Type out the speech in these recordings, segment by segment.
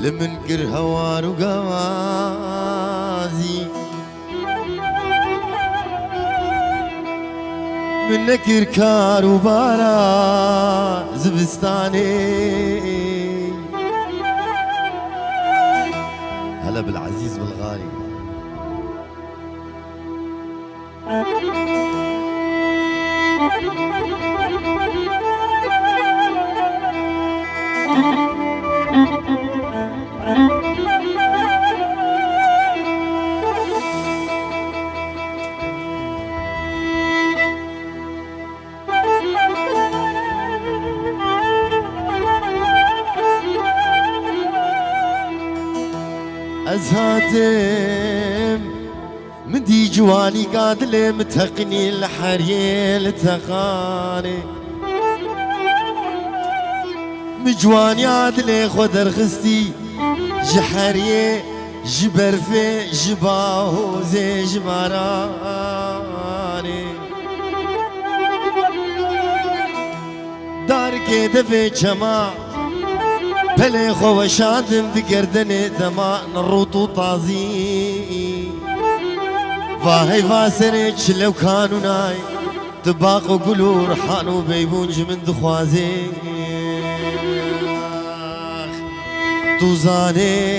لمنكر هوان وقوازي من نكر كار وبارا زبستاني. هلا بالعزيز بالغالي. أزهاتم مدي جواني قادلة متقني الحريل تقاني مجواني عادلة خدر خستي جحرية جبرفة جباهو زي جباراني دار كده جماع بلي خو شادم دقردني دماء نروطو طازي فاهي فاسرج لو كانوا ناي تباقوا قلو رحانو بيبونج من دخوازي توزاني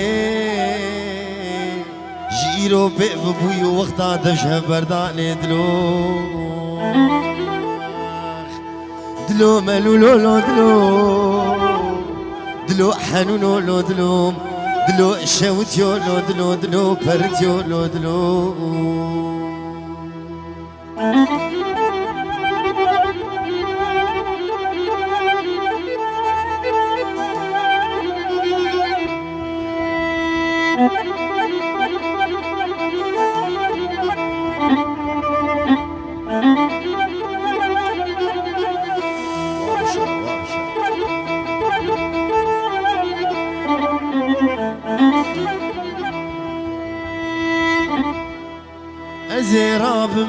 جيرو بيبويو وقتا دفشه برداني دلو ملولو دلو حنونو لو دلو شوتيو لو دلو برتيو لو زيرابم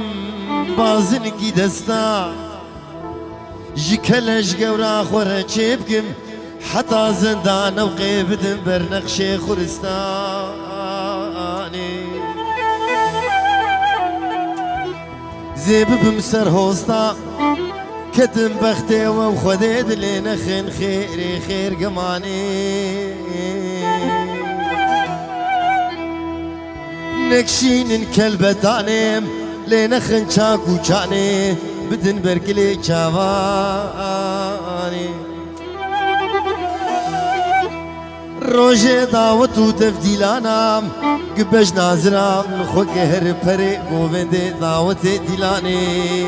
بازنكي دستا جكلش قورا خورا چيبكم حتى زندان وقيبدن برنقشي خورستاني زيب بمسر هوستا كتم بختي وخديد لنخن خيري خير قماني نكشين كلبتانم لنخن شاكو شاني بدن بركلي شافاني روجي دعوتو تفديلانام قبش نازرام لخوك هر بري قوفندي دعوتي ديلاني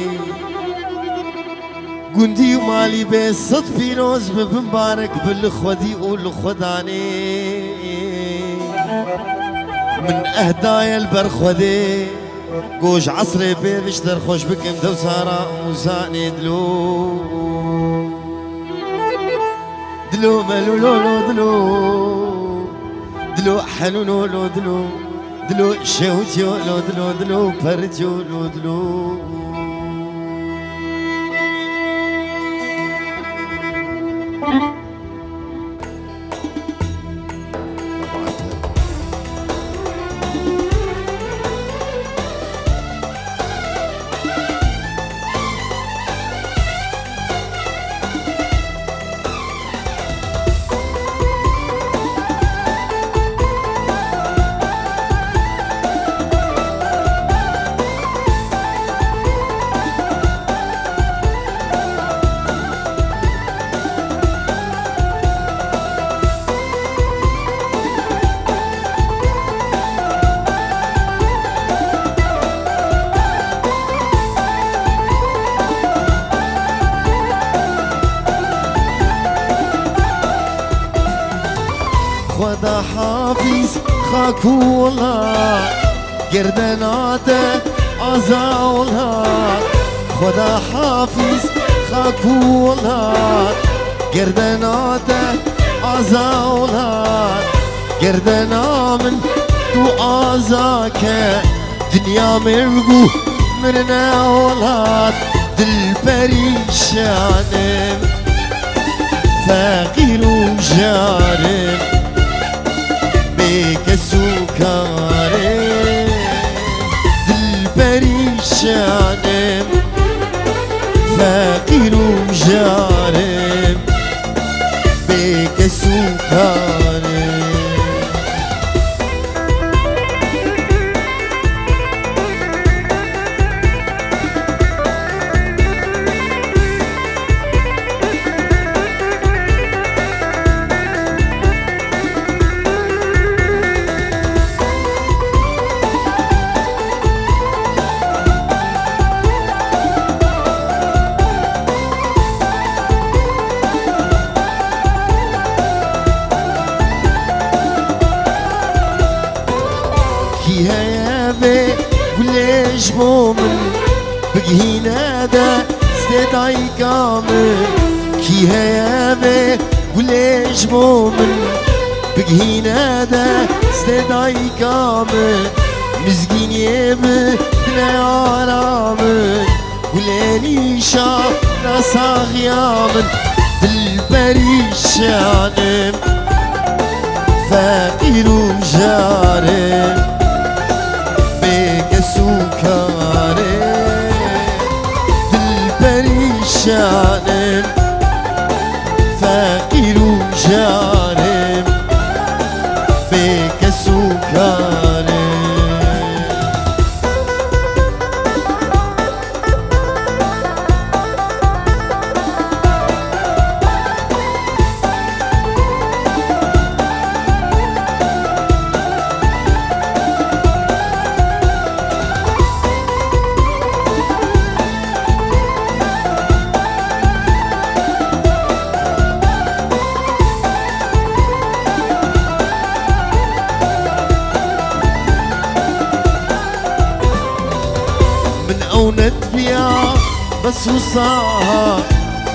قندي ومالي بصد بيروز بمبارك بالخودي والخداني من أهدايا البرخودي قوش عصري بيشتر خوش بكم دوسارة موساني دلو ملولو دلو حنونو دلو شوتيو دلو برتيو دلو خدا حافظ خاكولا گردناته آزاولا خدا حافظ خاكولا گردناته آزاولا گردنا من تو آزاكه دنيا مرقو مرنا ولاد دل پریشانم فقیر و جانم فقير وجارم بك سكارم هيا بي وليش مؤمن بقينا دا استدعي كامل كي هيا بي وليش مؤمن بقينا دا استدعي كامل مزقين يبي بلا عرامل ولاني شاف ناسا غيامن بالبريشانم فقير وجارم سكارم بالبريشانم فقير وجارم بك سكارم ونتبيع بس وصار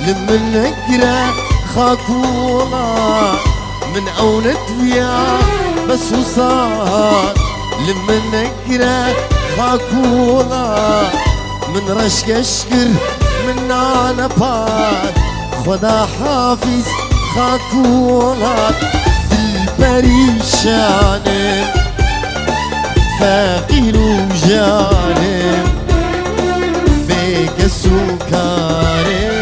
لمن نقرا خاكولا من عونة بيع بس وصار لمن نقرا خاكولا من رشك اشكر من انا بار خدا حافظ خاكولا بالبريشانم فقير وجارم بك سكارم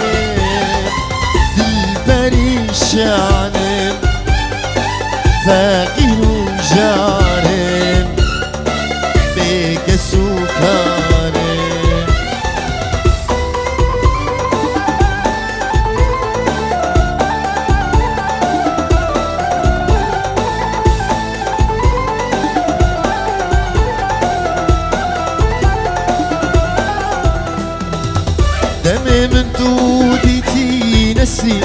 بالبريشانم فقير وجارم بك سكارم دمي من دوديتي نسي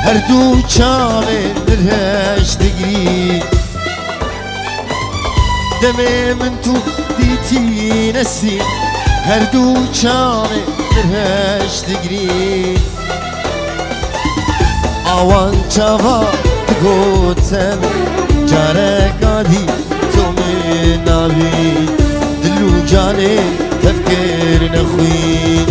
هردو شامل نرهاش دقري دمي من دوديتي نسي هردو شامل نرهاش دقري آوان چاوا تگوتم جارك عادي تو من ناوي دلو جاني تفكر نخوين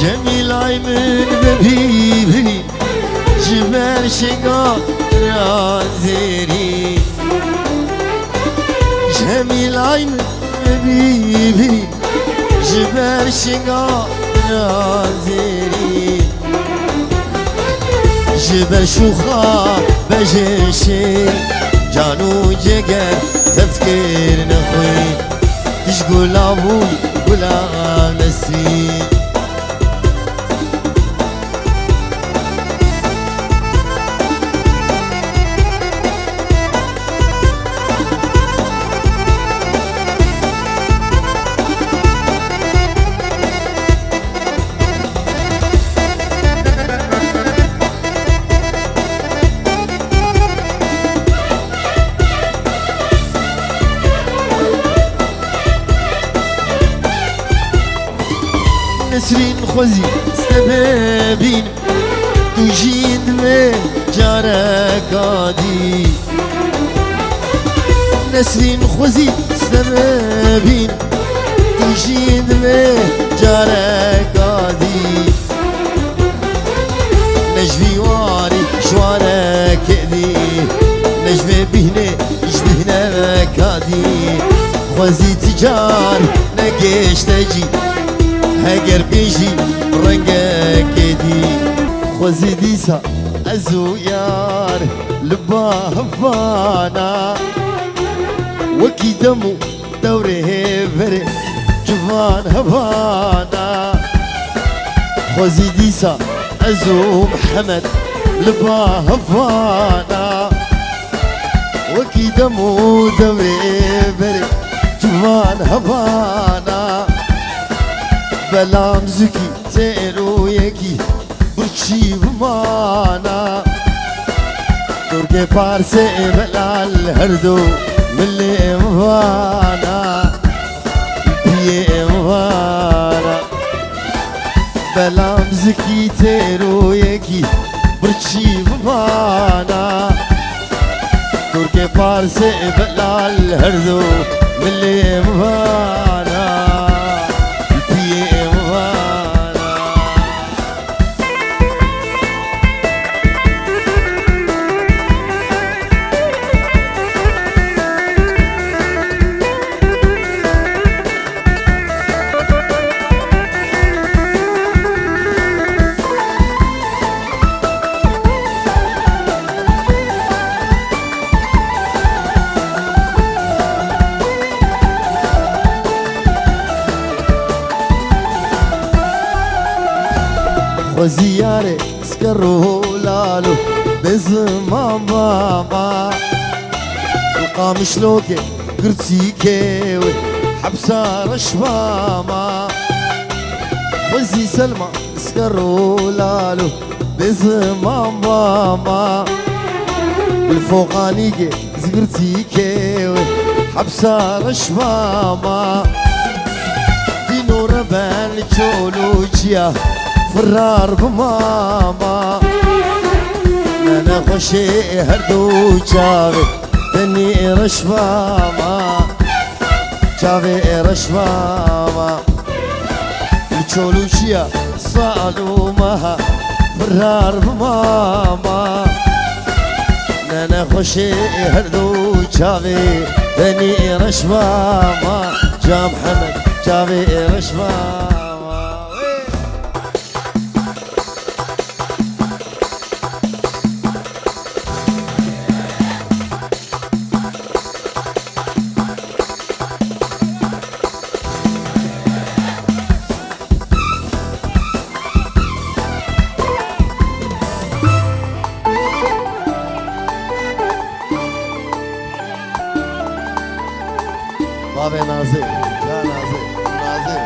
جميل عيمن ببيبي جبال شقاق رازيري جميل عيمن ببيبي جبال شقاق رازيري جبال شوخا بجيشي جانو جگر تفكير نخوي تشقول ابوي ولا نسرين نسرين خوزي سببين تجيد من جارك عادي نسرين خوزي سببين تجيد من جارك عادي نجفي واري شوارك كذي نجفي بهنا يشبهنا كادي خوزي تجار نقيش تجي هاجر بيجي رنقك كدي خوزي ديسا ازو يار لبا هفانا وكي دمو دوري هيفري جوان هفانا خوزي ديسا ازو محمد لبا هفانا وكي دمو دوري هيفري جوان هفانا بلام زكي تيرو يكي برشي بمانا تركي بارسي بلال هردو ملي مفانا بيه مفانا بلام زكي تيرو يكي برشي بمانا تركي بارسي بلال هردو ملي مفانا وزياري سكرو لالو بزمان بابا القام شلوكي قرتي كيوي حبسة رشباما وزي سلمى سكرو لالو بزمان بابا الفوقانيكي زقرتي كيوي حبسة رشباما دينو ربان تشولوجيا فرار بماما انا خوشي هردو جاوي دني رشماما جاوي رشماما الچولوشيا صالو مها فرار بماما انا خوشي هردو جاوي دني رشماما جا محمد جاوي رشماما بابي نازي يا نازي نازي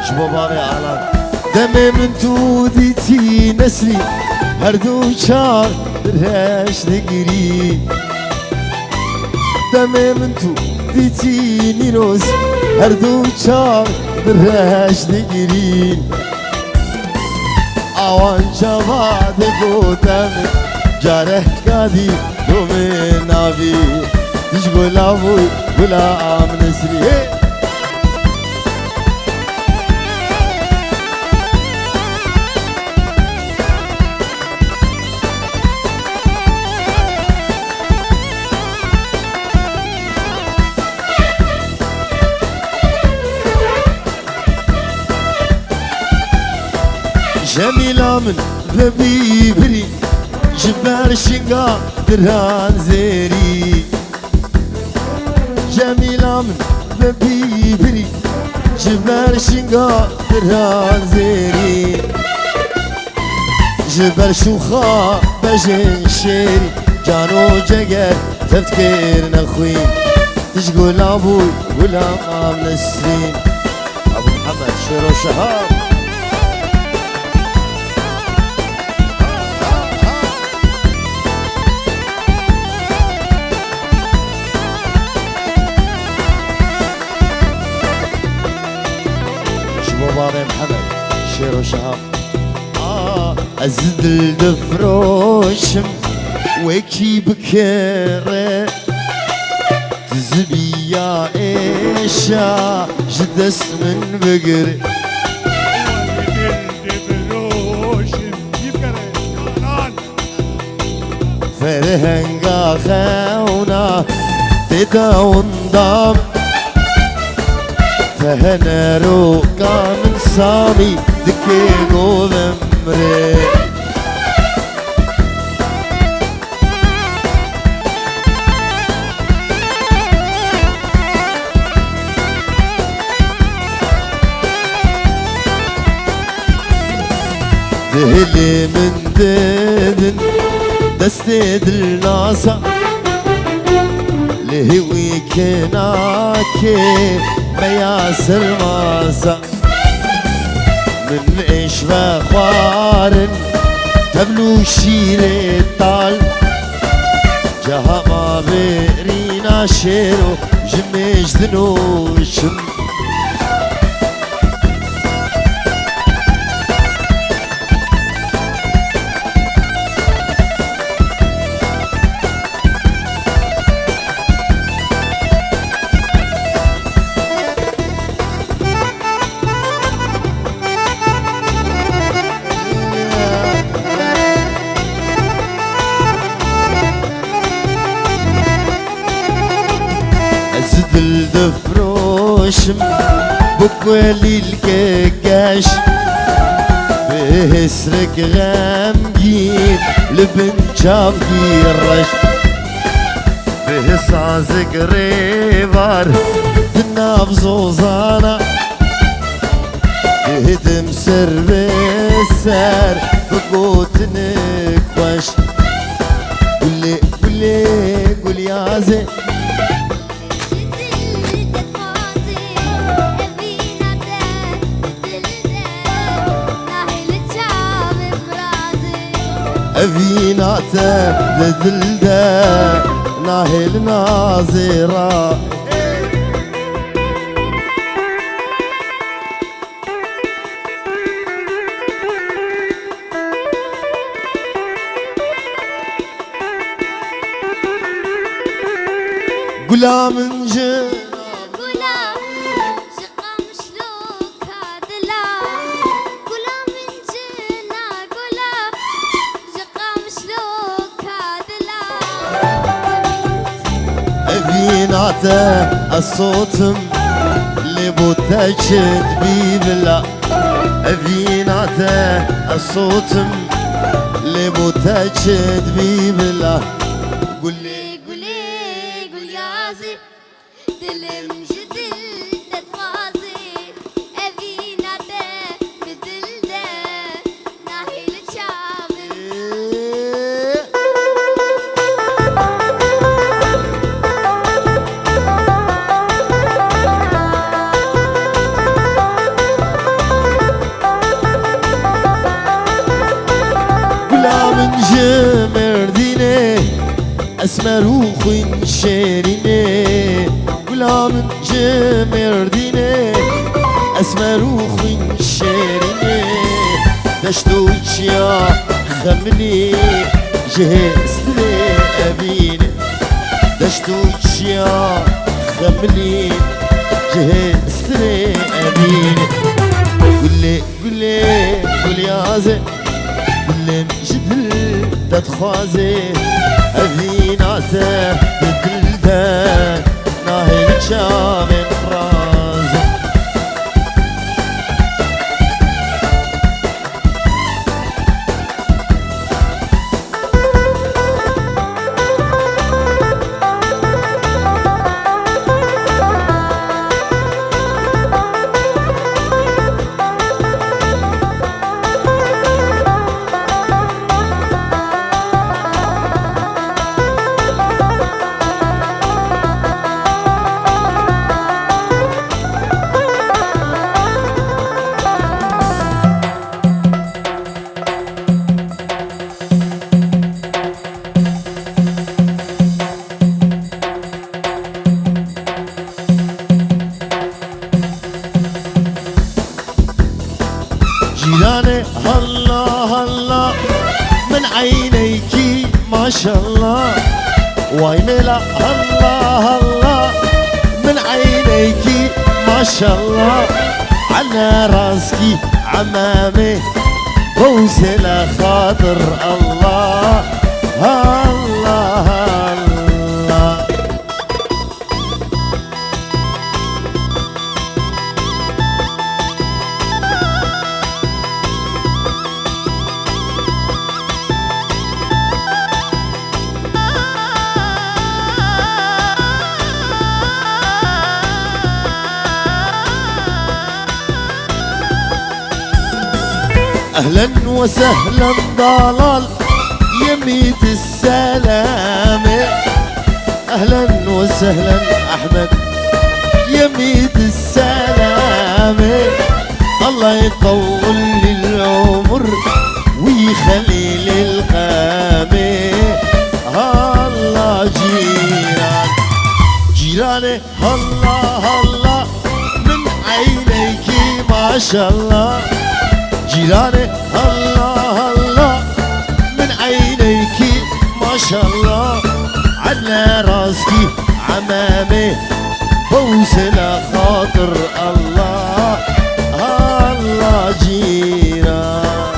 شباب بابي اعلان دمي من توديتي نسري هردو شار درهاش نقري دمي من توديتي نيروز هردو شار درهاش نقري اوان شباد قوتامي جاره كادي دومي نابي تشقول ابوي ولا من سري جميلة من ببيبري جبار شنقا درهان زيري جميلة من ببيبري جبار شنقا درهان زيري جبر شوخا بجن شيري جانو جگر تفكير نخوين تشقول ابوي ولا من السين ابو محمد شيرو شهاب محمد شير وشهاب أزد الدفروشم وكي بكرة تزبي يا إيشا جدس من بقري فرهنگا خونا تداون دام فهنرو كامن سامي دكي غومري دهلي من ددن دستي دلناسا لهوي كناكي بياسر ماسا من ايش بخوارن تبلو شيري طال جها ما بيرينا شيرو جميش دنوشم الدفروشم بكوالي الكاكاش بهسرك غامجين لبن شاف الرش بهصازك ريبار دنابزو زانا بهدم سر بسر بقوتنك وش قولي قولي قولي يا زين أبيناته لدلده ناهل ناظرة غلام جن أبيناته الصوتم لبوتشت بيبلا أبيناته الصوتم لبوتشت بيبلا قولي قولي قول يا زي دلم جدل تتفازي أبيناته بدلده ناهي لتشامل مرديني اسمر وخوين شيريني غلام مرديني اسمر وخوين شيريني دشتوش يا خمني جهزتني ابيني دشتوش يا خمني جهزتني ابيني قولي قولي قولي يا زين قولي جدل تتخازي أبيناته بدلده ناهي شامن رازي الله الله من عينيك ما شاء الله وين لا الله الله من عينيك ما شاء الله على راسك عمامي بوسل خاطر الله الله الله. أهلا وسهلا ضلال يميت السلامة أهلا وسهلا أحمد يميت السلامة الله يطول لي العمر ويخلي لي القامة الله جيران جيراني الله الله من عينيك ما شاء الله جيراني الله الله من عينيك ما شاء الله على راسك عمامي بوسل خاطر الله الله جيران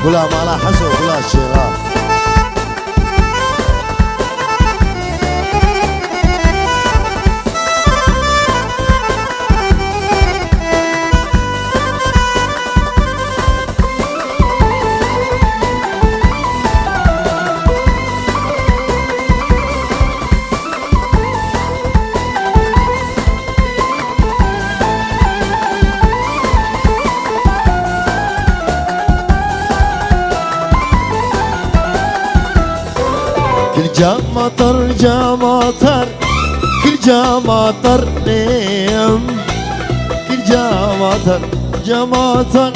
قولها مالها حسن وقولها الشيران. جامطر جامطر كل جامطر نيم كل جامطر جامطر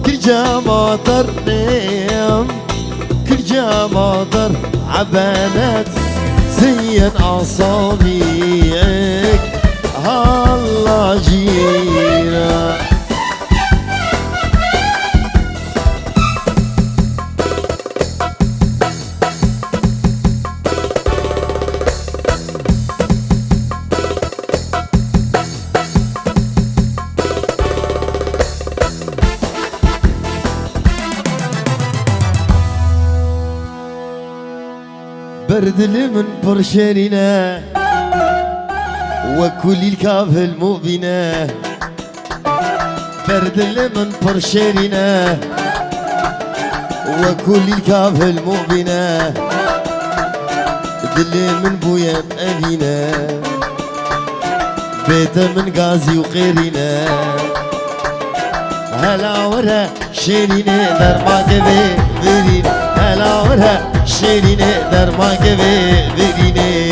كل جامطر نيم كل جامطر عبانات زين أصابيعك الله جينا برد من برشلنا وكل الكاف المؤمنة برد من برشلنا وكل الكاف المؤمنة دل من بويا أبينا بيت من غازي وغيرنا هلا ورا شيريني درما قبي برين هلا ورا شيريني درما قبي بريني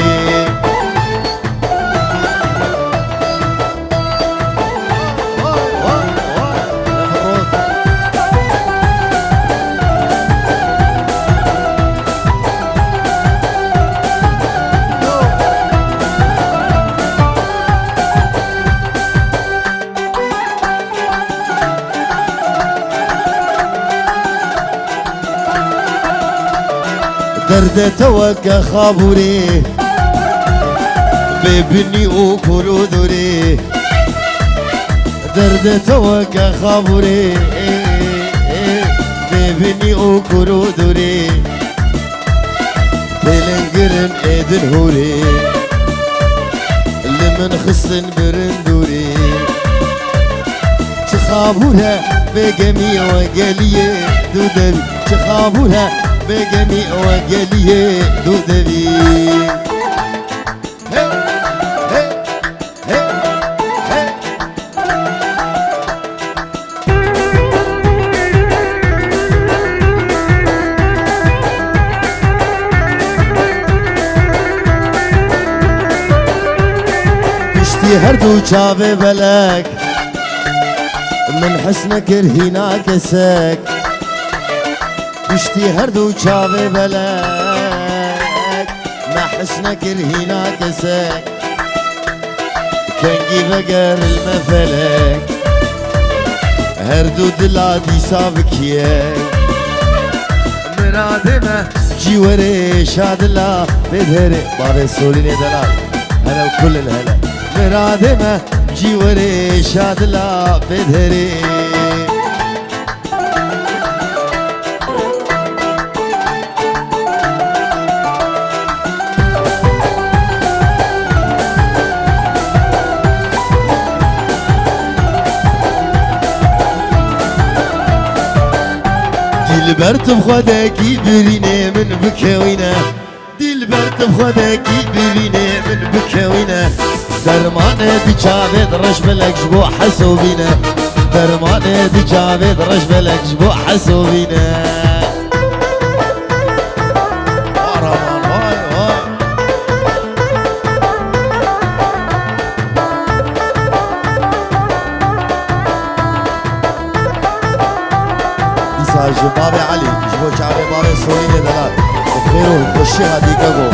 درد توقع خابوري ببني وكلو ذوري درد توقع خابوري ببني وكلو ذوري بلنقرن ايدن هوري اللي من خصن برندوري تخابورها بجميع وقاليه دودبي تخابورها بجميع وقاليه دودبي اشتي هردو شابي بلك من حسنك رهينا كسك پشتی هر دو چاوه بلک نحسنك رهينا كسك كنجي بقر المفلك هردو دلادي سابكيه مرادمه جيوري شادلا بدهري بابي سوليني دلال هلا وكل الهلا مرادمه جيوري شادلا بدهري دلبرت بخداكي بريني من بكوينه دلبرت بخداكي بريني من بكوينه درمانه دي جابد رش بلك جبو حسوبينه درمانه دي جابد رش بلك جبو حسوبينه بابي علي جبو شعبي بابي سوريني دلال بخيرو وخشي هادي كاكو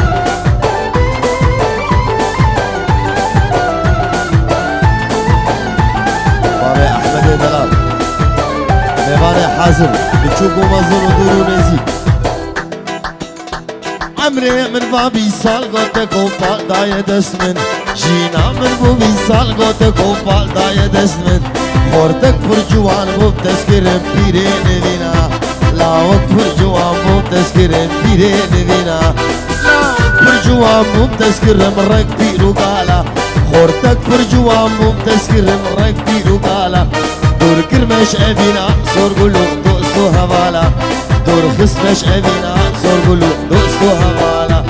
بابي احمد دلال بابي حازم بتشوفوا مزون ودورو نزيد عمري من بابي سال قوتك وفال داي دسمن جينا من بابي سال قوتك وفال داي دسمن خورتك برجوان بوب تذكر بيرين بينا لاوك برجوان بوب تذكر بيرين بينا لاوك برجوان بوب تذكر مرق بيرو قالا خورتك برجوان بوب تذكر مرق بيرو قالا دور كرمش ابينا صور قلو دوستو هوالا دور خسمش ابينا صور قلو دوستو هوالا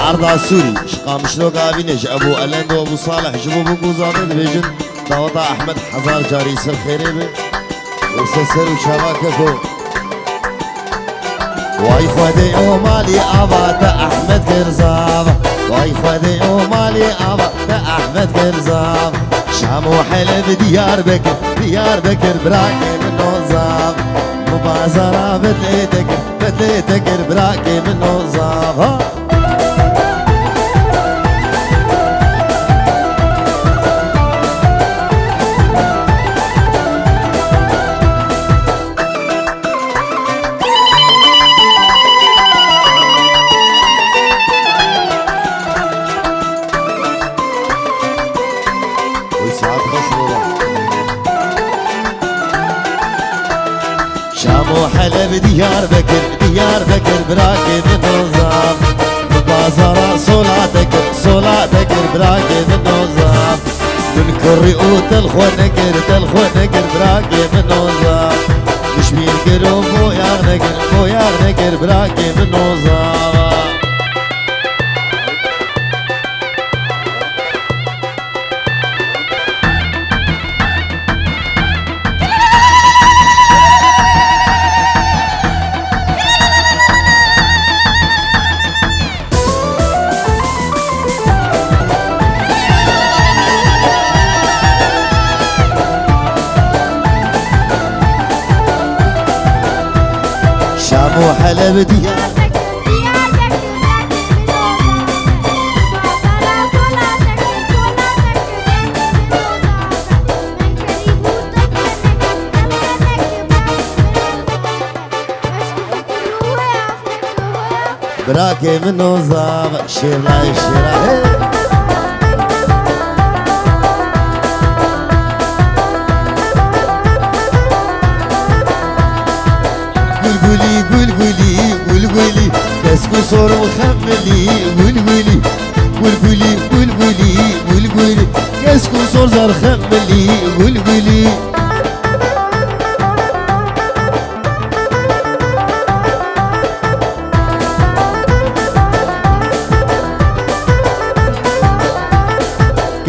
عرض سوري شقام شلوك ابينج ابو الند وابو صالح جبو بوكو زابد بيجن داوطا احمد حزار جاري سر خيريبه وسسر وشباككو واي خدي او مالي ابا احمد كرزاب واي خدي او مالي ابا احمد كرزاب شام وحلب ديار بكر براكي من نوزاب مبازرة بدليتك براكي من نوزاب شام وحلب ديار بكر براكي من نوزاب ببازارة صولاتك براكي من نوزاب من كريقو تلخو نكر براكي من نوزاب مشمير كرو بويار نكر براكي من نوزاب شام وحلب ديار براكي من نوزاب شيراي قولي كسكو صور وخملي قولي كسكو صور زار خملي قولي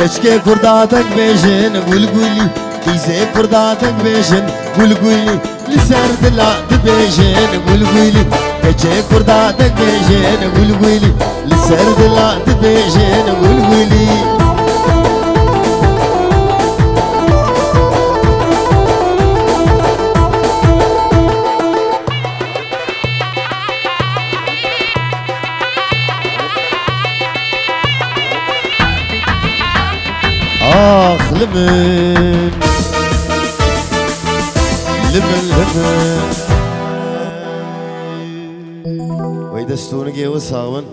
كشكي كرداتك بيجن قولي إيزي كرداتك بيجن قولي لسر دلا تبيجن قولي كشكي كرداتك بيجن قولي لسر دلا تبيجن قولي آخ لمن ويدستونك يا وصاون